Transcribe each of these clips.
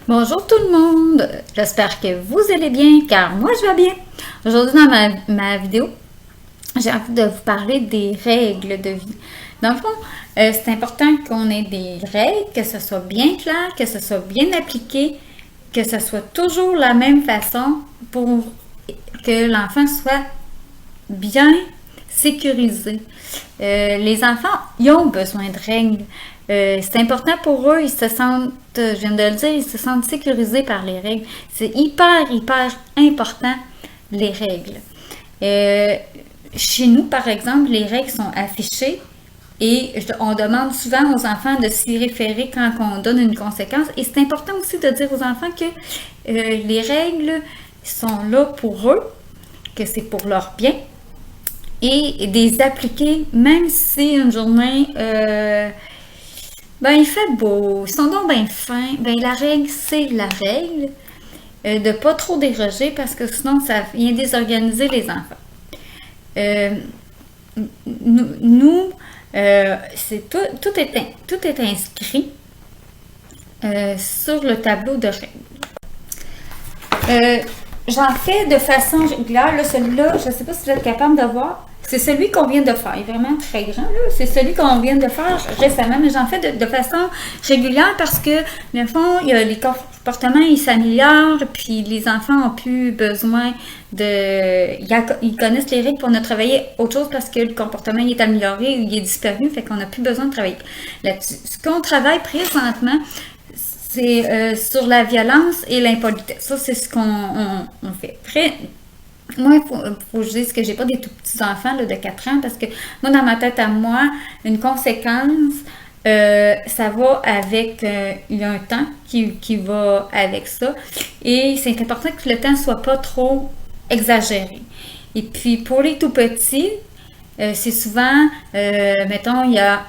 Bonjour tout le monde, j'espère que vous allez bien car moi je vais bien. Aujourd'hui dans ma vidéo, j'ai envie de vous parler des règles de vie. Dans le fond, c'est important qu'on ait des règles, que ce soit bien clair, que ce soit bien appliqué, que ce soit toujours la même façon pour que l'enfant soit bien sécurisé. Les enfants, ils ont besoin de règles. C'est important pour eux, ils se sentent, je viens de le dire, ils se sentent sécurisés par les règles. C'est hyper important, les règles. Chez nous, par exemple, les règles sont affichées et on demande souvent aux enfants de s'y référer quand on donne une conséquence. Et c'est important aussi de dire aux enfants que les règles sont là pour eux, que c'est pour leur bien, et des appliquer, même si une journée, il fait beau, ils sont donc bien fins, la règle, c'est la règle, de pas trop déroger parce que sinon, ça vient désorganiser les enfants. Nous, c'est tout est inscrit sur le tableau de règles. J'en fais de façon régulière. Là, celui-là, je ne sais pas si vous êtes capable de voir. C'est celui qu'on vient de faire. Il est vraiment très grand. C'est celui qu'on vient de faire récemment, mais j'en fais de façon régulière parce que, dans le fond, les comportements, ils s'améliorent, puis les enfants ont plus besoin de... Ils connaissent les règles pour ne travailler autre chose parce que le comportement il est amélioré ou il est disparu, fait qu'on n'a plus besoin de travailler là-dessus. Ce qu'on travaille présentement, c'est sur la violence et l'impolitesse. Ça, c'est ce qu'on fait. Après, moi, il faut que je dise que j'ai pas des tout petits enfants là, de 4 ans parce que moi, dans ma tête à moi, une conséquence, ça va avec, il y a un temps qui va avec ça. Et c'est important que le temps soit pas trop exagéré. Et puis, pour les tout petits, c'est souvent, mettons, il y a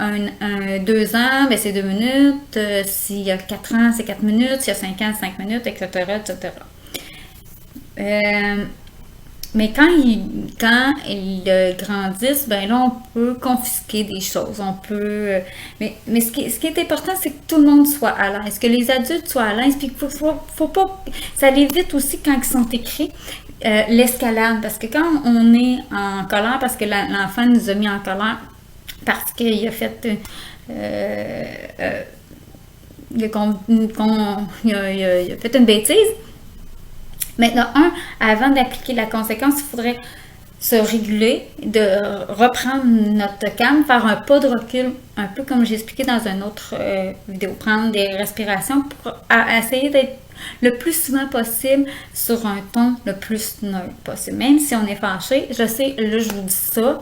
2 ans, c'est 2 minutes. S'il y a 4 ans, c'est 4 minutes. S'il y a 5 ans, 5 minutes, etc., etc. Mais quand ils grandissent, là, on peut confisquer des choses. On peut. Mais ce qui est important, c'est que tout le monde soit à l'aise, que les adultes soient à l'aise, puis qu'il faut pas. Ça l'évite aussi quand ils sont écrits. L'escalade, parce que quand on est en colère, parce que l'enfant nous a mis en colère, parce qu'il a fait il a fait une bêtise. Maintenant, avant d'appliquer la conséquence, il faudrait se réguler, de reprendre notre calme, faire un pas de recul, un peu comme j'ai expliqué dans une autre vidéo, prendre des respirations pour essayer d'être le plus souvent possible sur un ton le plus neutre possible. Même si on est fâché, je sais, là je vous dis ça,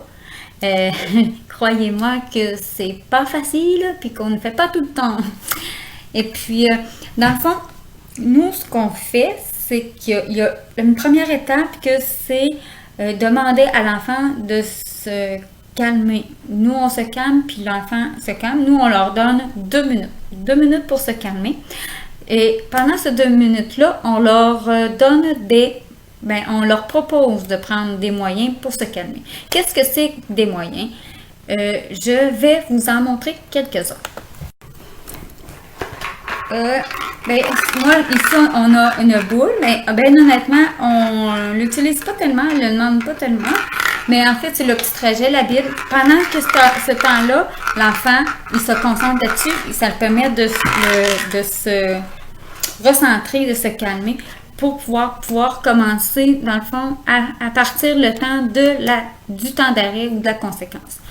croyez-moi que c'est pas facile, puis qu'on ne fait pas tout le temps. Et puis, dans le fond, nous, ce qu'on fait, c'est qu'il y a une première étape que c'est demander à l'enfant de se calmer. Nous, on se calme, puis l'enfant se calme. Nous, on leur donne 2 minutes. 2 minutes pour se calmer. Et pendant ces 2 minutes-là, on leur donne on leur propose de prendre des moyens pour se calmer. Qu'est-ce que c'est des moyens? Je vais vous en montrer quelques-uns. Moi, ici, on a une boule, mais honnêtement, on l'utilise pas tellement, on ne le demande pas tellement. Mais en fait, c'est le petit trajet, la Bible. Pendant que ce temps-là, l'enfant, il se concentre là-dessus et ça le permet de se recentrer, de se calmer pour pouvoir commencer, dans le fond, à partir le temps du temps d'arrêt ou de la conséquence.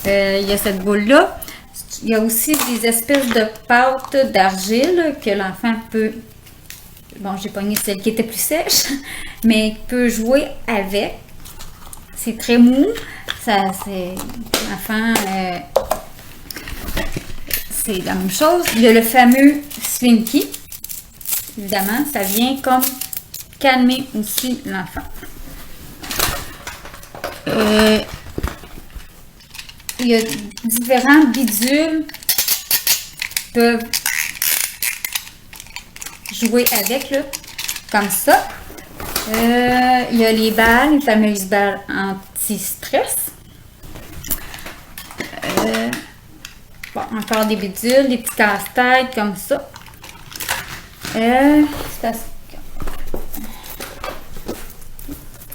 Il y a cette boule-là. Il y a aussi des espèces de pâtes d'argile que l'enfant peut... Bon, j'ai pogné celle qui était plus sèche, mais peut jouer avec. C'est très mou. L'enfant... c'est la même chose. Il y a le fameux Slinky. Évidemment, ça vient comme calmer aussi l'enfant. Il y a différents bidules qui peuvent jouer avec, là, comme ça. Il y a les balles, les fameuses balles anti-stress. Encore des bidules, des petits casse-têtes comme ça. C'est parce que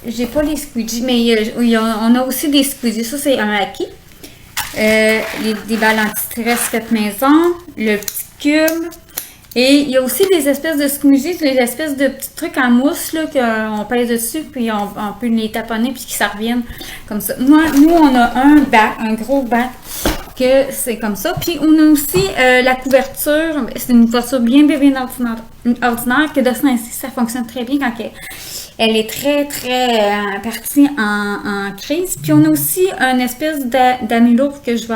j'ai pas les squeegees, mais on a aussi des squeegees. Ça, c'est un acquis. Des balles anti-stress faites maison, le petit cube. Et il y a aussi des espèces de squeezies, des espèces de petits trucs en mousse là, qu'on pèse dessus, puis on peut les taponner, puis que ça revienne comme ça. Nous, on a un gros bac, que c'est comme ça. Puis on a aussi la couverture, c'est une couverture bien ordinaire, que de ce ainsi, ça fonctionne très bien quand elle est très, très partie en crise. Puis on a aussi une espèce d'amuleau que je vais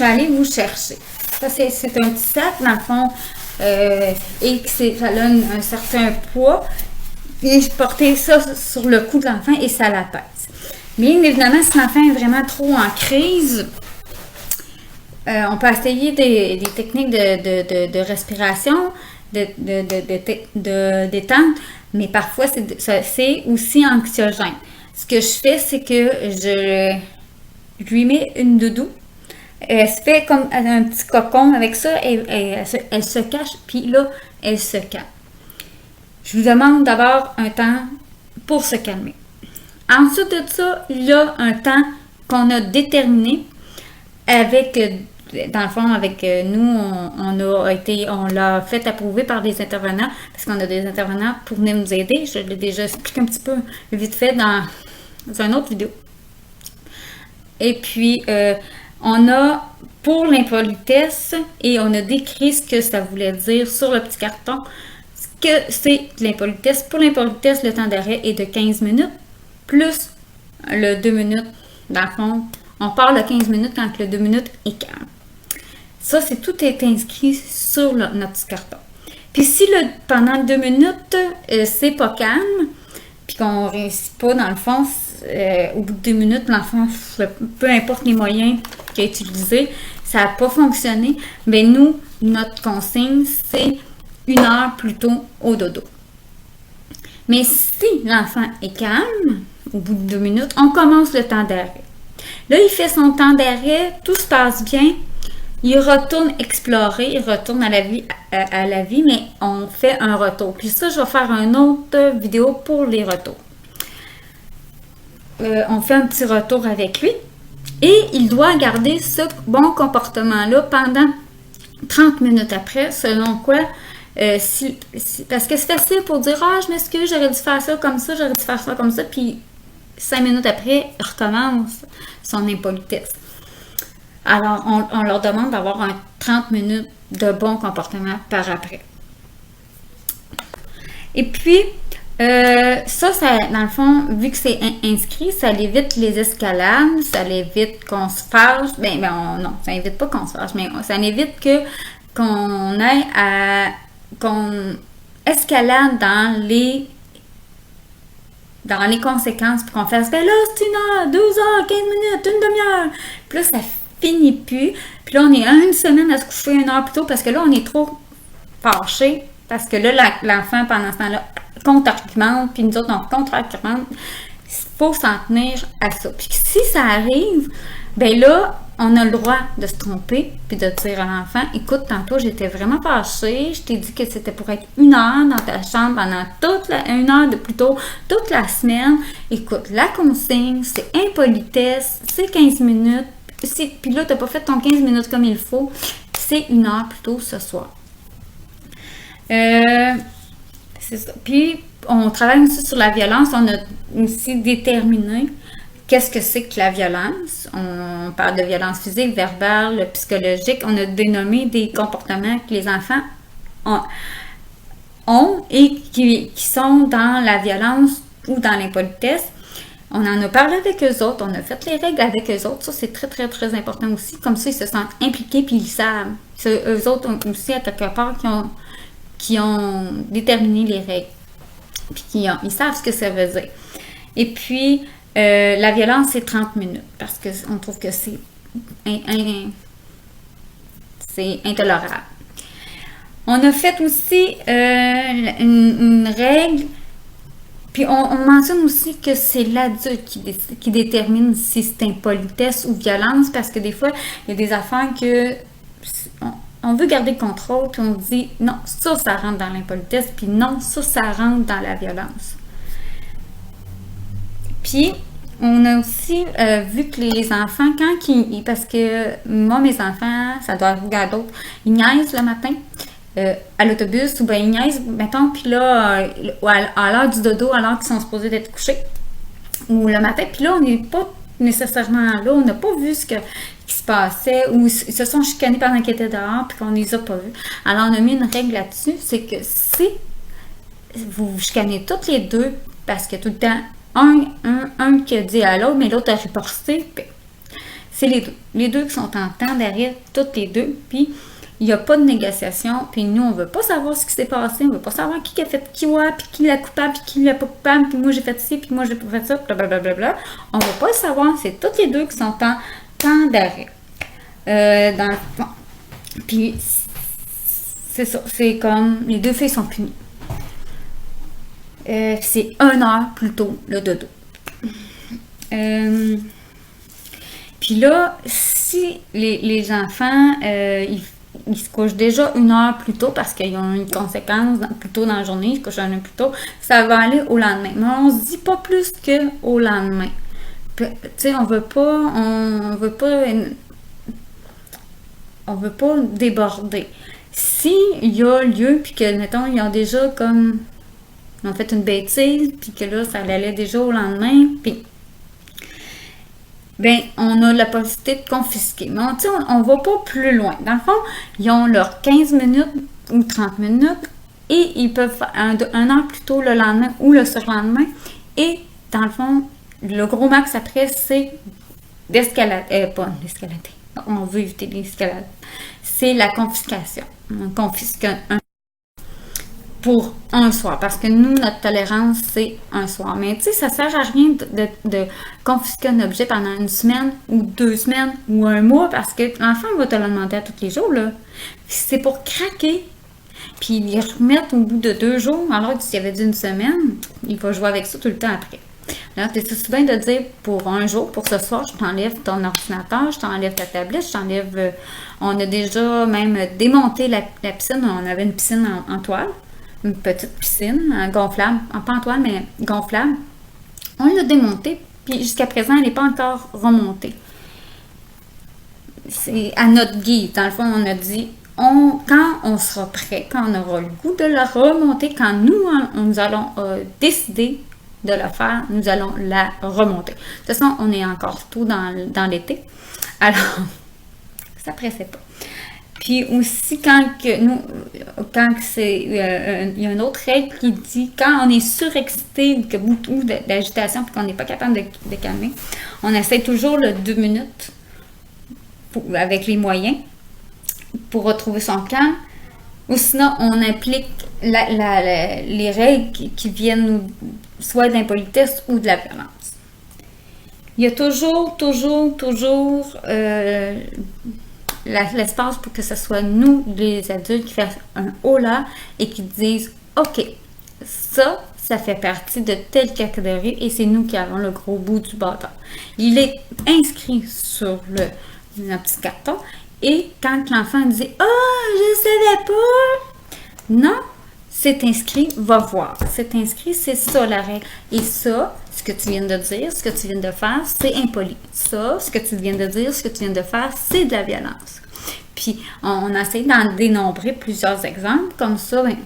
aller vous chercher. Ça, c'est un petit sac, dans le fond, et ça a un certain poids. Et je portais ça sur le cou de l'enfant et ça la pèse. Bien évidemment, si l'enfant est vraiment trop en crise, on peut essayer des techniques de respiration, de détente, mais parfois, c'est aussi anxiogène. Ce que je fais, c'est que je lui mets une doudou. Elle se fait comme un petit cocon avec ça et elle se cache, puis là, elle se calme. Je vous demande d'avoir un temps pour se calmer. Ensuite de ça, il y a un temps qu'on a déterminé avec, dans le fond, avec nous, on l'a fait approuver par des intervenants, parce qu'on a des intervenants pour venir nous aider. Je l'ai déjà expliqué un petit peu vite fait dans une autre vidéo. Et puis, on a pour l'impolitesse et on a décrit ce que ça voulait dire sur le petit carton. Ce que c'est l'impolitesse. Pour l'impolitesse, le temps d'arrêt est de 15 minutes plus le 2 minutes. Dans le fond, on parle de 15 minutes quand le 2 minutes est calme. Ça, tout est inscrit sur notre petit carton. Puis si pendant 2 minutes, c'est pas calme, puis qu'on ne réussit pas, dans le fond, au bout de 2 minutes, l'enfant, peu importe les moyens qu'il a utilisés, ça n'a pas fonctionné, mais nous, notre consigne, c'est 1 heure plus tôt au dodo. Mais si l'enfant est calme, au bout de 2 minutes, on commence le temps d'arrêt. Là, il fait son temps d'arrêt, tout se passe bien, il retourne explorer, il retourne à la vie, mais on fait un retour. Puis ça, je vais faire une autre vidéo pour les retours. On fait un petit retour avec lui et il doit garder ce bon comportement-là pendant 30 minutes après, selon quoi, parce que c'est facile pour dire « Ah, je m'excuse, j'aurais dû faire ça comme ça, j'aurais dû faire ça comme ça », puis 5 minutes après, il recommence son impolitesse. Alors, on leur demande d'avoir 30 minutes de bon comportement par après. Et puis, ça, dans le fond, vu que c'est inscrit, ça évite les escalades, ça évite qu'on se fâche. Non, ça évite pas qu'on se fâche, mais ça évite qu'on aille qu'on escalade dans les conséquences, pour qu'on fasse, là, c'est 1 heure, 2 heures, 15 minutes, une demi-heure. Puis là, ça finit plus. Puis là, on est à 1 semaine à se coucher 1 heure plus tôt parce que là, on est trop fâché. Parce que là, l'enfant, pendant ce temps-là, contre-argumente, puis nous autres, on contre-argumente. Il faut s'en tenir à ça. Puis si ça arrive, ben là, on a le droit de se tromper, puis de dire à l'enfant, écoute, tantôt, j'étais vraiment fâchée, je t'ai dit que c'était pour être 1 heure dans ta chambre pendant 1 heure de plus tôt, toute la semaine. Écoute, la consigne, c'est impolitesse, c'est 15 minutes, puis là, tu n'as pas fait ton 15 minutes comme il faut, c'est 1 heure plus tôt ce soir. C'est ça. Puis, on travaille aussi sur la violence. On a aussi déterminé qu'est-ce que c'est que la violence. On parle de violence physique, verbale, psychologique. On a dénommé des comportements que les enfants ont et qui sont dans la violence ou dans l'impolitesse. On en a parlé avec eux autres. On a fait les règles avec eux autres. Ça, c'est très, très, très important aussi. Comme ça, ils se sentent impliqués puis ils savent. Eux autres ont aussi, à quelque part, qui ont déterminé les règles, puis ils savent ce que ça veut dire. Et puis, la violence, c'est 30 minutes, parce qu'on trouve que c'est intolérable. On a fait aussi une règle, puis on mentionne aussi que c'est l'adulte qui détermine si c'est impolitesse ou violence, parce que des fois, il y a des affaires que on veut garder le contrôle, puis on dit non, ça rentre dans l'impolitesse, puis non, ça rentre dans la violence. Puis, on a aussi vu que les enfants, parce que moi, mes enfants, ça doit arriver à d'autres, ils niaisent le matin à l'autobus, ou bien ils niaisent, mettons, puis là, à l'heure du dodo, à l'heure qu'ils sont supposés d'être couchés, ou le matin, puis là, on n'est pas nécessairement là, on n'a pas vu ce qui se passait, ou ils se sont chicanés pendant qu'ils étaient dehors, puis qu'on les a pas vus. Alors, on a mis une règle là-dessus, c'est que si vous vous chicanez toutes les deux, parce que tout le temps, un qui a dit à l'autre, mais l'autre a riposté, c'est les deux. Les deux qui sont en temps d'arrêt, toutes les deux, puis il n'y a pas de négociation, puis nous, on ne veut pas savoir ce qui s'est passé, on ne veut pas savoir qui a fait quoi, puis qui l'a coupable, puis qui l'a pas coupable, puis moi j'ai fait ci, puis moi j'ai pas fait ça, blablabla. On ne veut pas le savoir, c'est toutes les deux qui sont en temps d'arrêt. Puis c'est ça, c'est comme les deux filles sont punies. C'est 1 heure plus tôt le dodo. Puis là, si les enfants, ils se couchent déjà 1 heure plus tôt parce qu'ils ont une conséquence plus tôt dans la journée, ils se couchent 1 heure plus tôt, ça va aller au lendemain. Mais on se dit pas plus qu'au lendemain. Tu sais, on veut pas déborder. S'il y a lieu, puis que, mettons, ils ont déjà comme ils ont fait une bêtise, puis que là, ça allait déjà au lendemain, puis ben, on a la possibilité de confisquer. Mais on va pas plus loin. Dans le fond, ils ont leurs 15 minutes ou 30 minutes et ils peuvent faire 1 heure plus tôt le lendemain ou le surlendemain. Et dans le fond, le gros max après, c'est d'escalader. Pas d'escalader. On veut éviter l'escalade. C'est la confiscation. On confisque pour un soir, parce que nous, notre tolérance, c'est un soir. Mais tu sais, ça sert à rien de confisquer un objet pendant 1 semaine, ou 2 semaines, ou 1 mois, parce que l'enfant va te le demander à tous les jours, là. C'est pour craquer, puis les remettre au bout de 2 jours, alors que s'il y avait d'1 semaine, il va jouer avec ça tout le temps après. Alors, c'est souvent de dire, pour 1 jour, pour ce soir, je t'enlève ton ordinateur, je t'enlève ta tablette, je t'enlève... on a déjà même démonté la piscine, on avait une piscine en toile, une petite piscine gonflable, pas en toile, mais gonflable. On l'a démontée, puis jusqu'à présent, elle n'est pas encore remontée. C'est à notre guide. Dans le fond, on a dit, quand on sera prêt, quand on aura le goût de la remonter, quand nous allons décider de le faire, nous allons la remonter. De toute façon, on est encore tôt dans l'été. Alors, ça ne pressait pas. Puis aussi, quand c'est... il y a une autre règle qui dit, quand on est surexcité ou qu'il y a beaucoup d'agitation et qu'on n'est pas capable de calmer, on essaie toujours le 2 minutes avec les moyens pour retrouver son calme. Ou sinon, on applique les règles qui viennent soit de l'impolitesse ou de la violence. Il y a toujours l'espace pour que ce soit nous, les adultes, qui fassent un holà et qui disent « OK, ça fait partie de telle catégorie et c'est nous qui avons le gros bout du bâton. » Il est inscrit sur le petit carton et quand l'enfant dit « Ah, je savais pas! » Non, c'est inscrit, va voir. C'est inscrit, c'est ça la règle. Et ça, ce que tu viens de dire, ce que tu viens de faire, c'est impoli. Ça, ce que tu viens de dire, ce que tu viens de faire, c'est de la violence. Puis, on essaie d'en dénombrer plusieurs exemples. Comme ça, ben,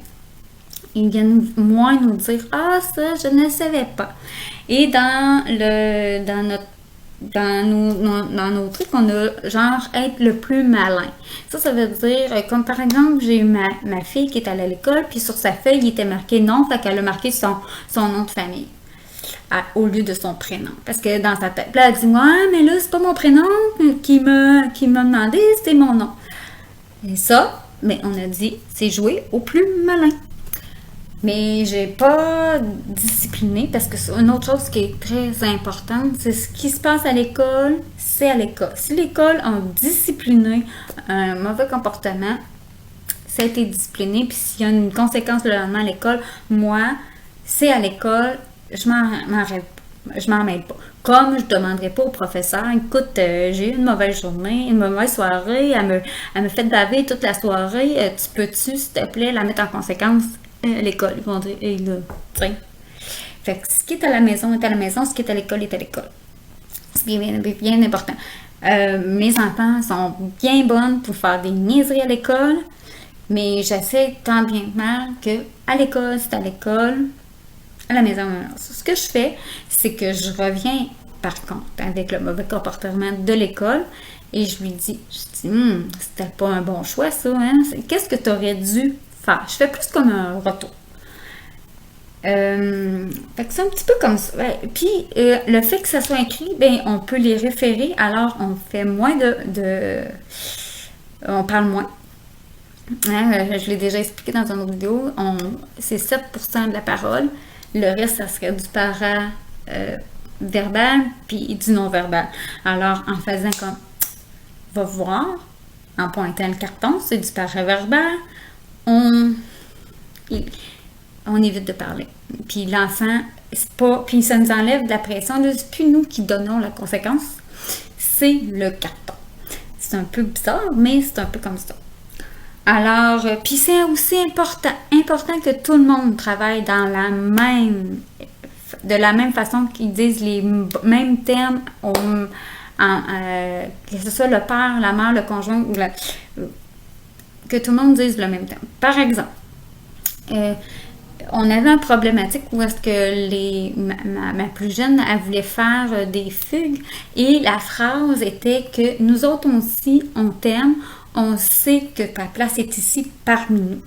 ils viennent moins nous dire « Ah, ça, je ne savais pas. » Et dans nos trucs, on a genre être le plus malin. Ça veut dire, comme par exemple, j'ai eu ma fille qui est allée à l'école, puis sur sa feuille, il était marqué non, fait qu'elle a marqué son nom de famille au lieu de son prénom. Parce que dans sa tête, là, elle dit, ouais, mais là, c'est pas mon prénom qui m'a demandé, c'est mon nom. Et ça, mais on a dit, c'est jouer au plus malin. Mais j'ai pas discipliné parce que c'est une autre chose qui est très importante, c'est ce qui se passe à l'école, c'est à l'école. Si l'école a discipliné un mauvais comportement, ça a été discipliné, puis s'il y a une conséquence le lendemain à l'école, moi, c'est à l'école, je m'en rêve pas. je m'en mêle pas. Comme je ne demanderai pas au professeur, écoute, j'ai eu une mauvaise journée, une mauvaise soirée, elle me fait baver toute la soirée, tu peux-tu, s'il te plaît, la mettre en conséquence à l'école? Ils vont dire, hey, là, tiens. Fait que ce qui est à la maison est à la maison, ce qui est à l'école est à l'école. C'est bien important. Mes enfants sont bien bonnes pour faire des niaiseries à l'école, mais j'essaie tant bien que mal que à l'école, c'est à l'école, à la maison. Ce que je fais, c'est que je reviens par contre avec le mauvais comportement de l'école et je lui dis, c'était pas un bon choix ça, hein? Qu'est-ce que tu aurais dû faire? Je fais plus comme un retour. Fait que c'est un petit peu comme ça. Puis le fait que ça soit écrit, ben on peut les référer, alors on fait moins on parle moins. Hein, je l'ai déjà expliqué dans une autre vidéo, c'est 7% de la parole, le reste ça serait du verbal puis du non-verbal. Alors en faisant comme va voir, en pointant le carton, c'est du paraverbal, on évite de parler. Puis l'enfant, c'est pas. Puis ça nous enlève de la pression. Là, c'est plus nous qui donnons la conséquence, c'est le carton. C'est un peu bizarre, mais c'est un peu comme ça. Alors, puis c'est aussi important que tout le monde travaille de la même façon, qu'ils disent les mêmes termes, que ce soit le père, la mère, le conjoint, que tout le monde dise le même terme. Par exemple, on avait une problématique où est-ce que ma plus jeune, elle voulait faire des fugues et la phrase était que nous autres aussi, on t'aime, on sait que ta place est ici parmi nous.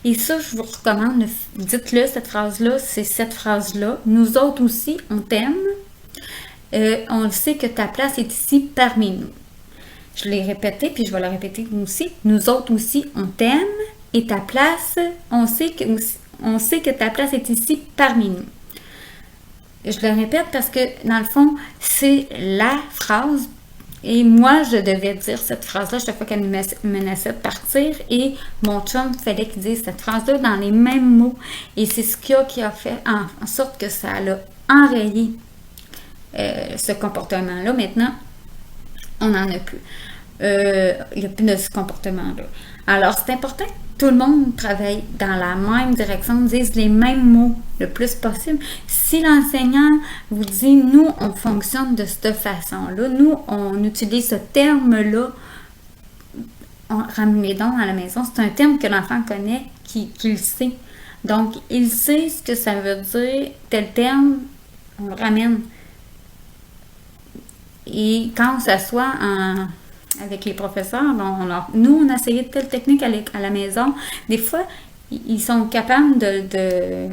Et ça, je vous recommande, dites-le, cette phrase-là, c'est cette phrase-là. Nous autres aussi, on t'aime, on sait que ta place est ici parmi nous. Je l'ai répété, puis je vais le répéter aussi. Nous autres aussi, on t'aime et ta place, on sait que ta place est ici parmi nous. Je le répète parce que, dans le fond, c'est la phrase. Et moi, je devais dire cette phrase-là chaque fois qu'elle me menaçait de partir. Et mon chum, il fallait qu'il dise cette phrase-là dans les mêmes mots. Et c'est ce qui a fait en sorte que ça a enrayé ce comportement-là. Maintenant, on n'en a plus. Il n'y a plus de ce comportement-là. Alors, c'est important que tout le monde travaille dans la même direction, dise les mêmes mots le plus possible. Si l'enseignant vous dit, nous, on fonctionne de cette façon-là, nous, on utilise ce terme-là, ramenez donc à la maison, c'est un terme que l'enfant connaît, qu'il sait. Donc, il sait ce que ça veut dire, tel terme, on le ramène. Et quand on s'assoit avec les professeurs, nous, on a essayé de telle technique à la maison. Des fois, ils sont capables de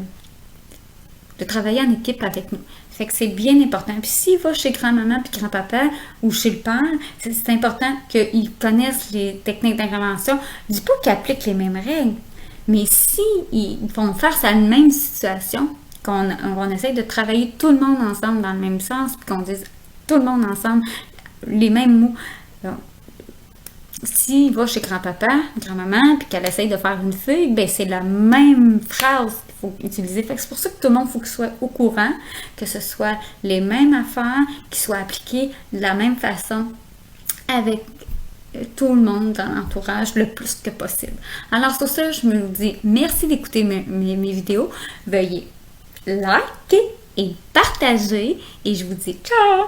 travailler en équipe avec nous. Fait que c'est bien important. Puis s'il va chez grand-maman puis grand-papa ou chez le père, c'est important qu'ils connaissent les techniques d'intervention. Je dis pas qu'ils appliquent les mêmes règles, mais s'ils font face à une même situation, qu'on essaye de travailler tout le monde ensemble dans le même sens, puis qu'on dise tout le monde ensemble les mêmes mots. S'il va chez grand-papa, grand-maman, puis qu'elle essaye de faire une fugue, ben c'est la même phrase qu'il faut utiliser. Fait que c'est pour ça que tout le monde faut qu'il soit au courant, que ce soit les mêmes affaires, qui soient appliquées de la même façon avec tout le monde dans l'entourage le plus que possible. Alors sur ça, je me dis merci d'écouter mes vidéos. Veuillez liker et partager et je vous dis ciao!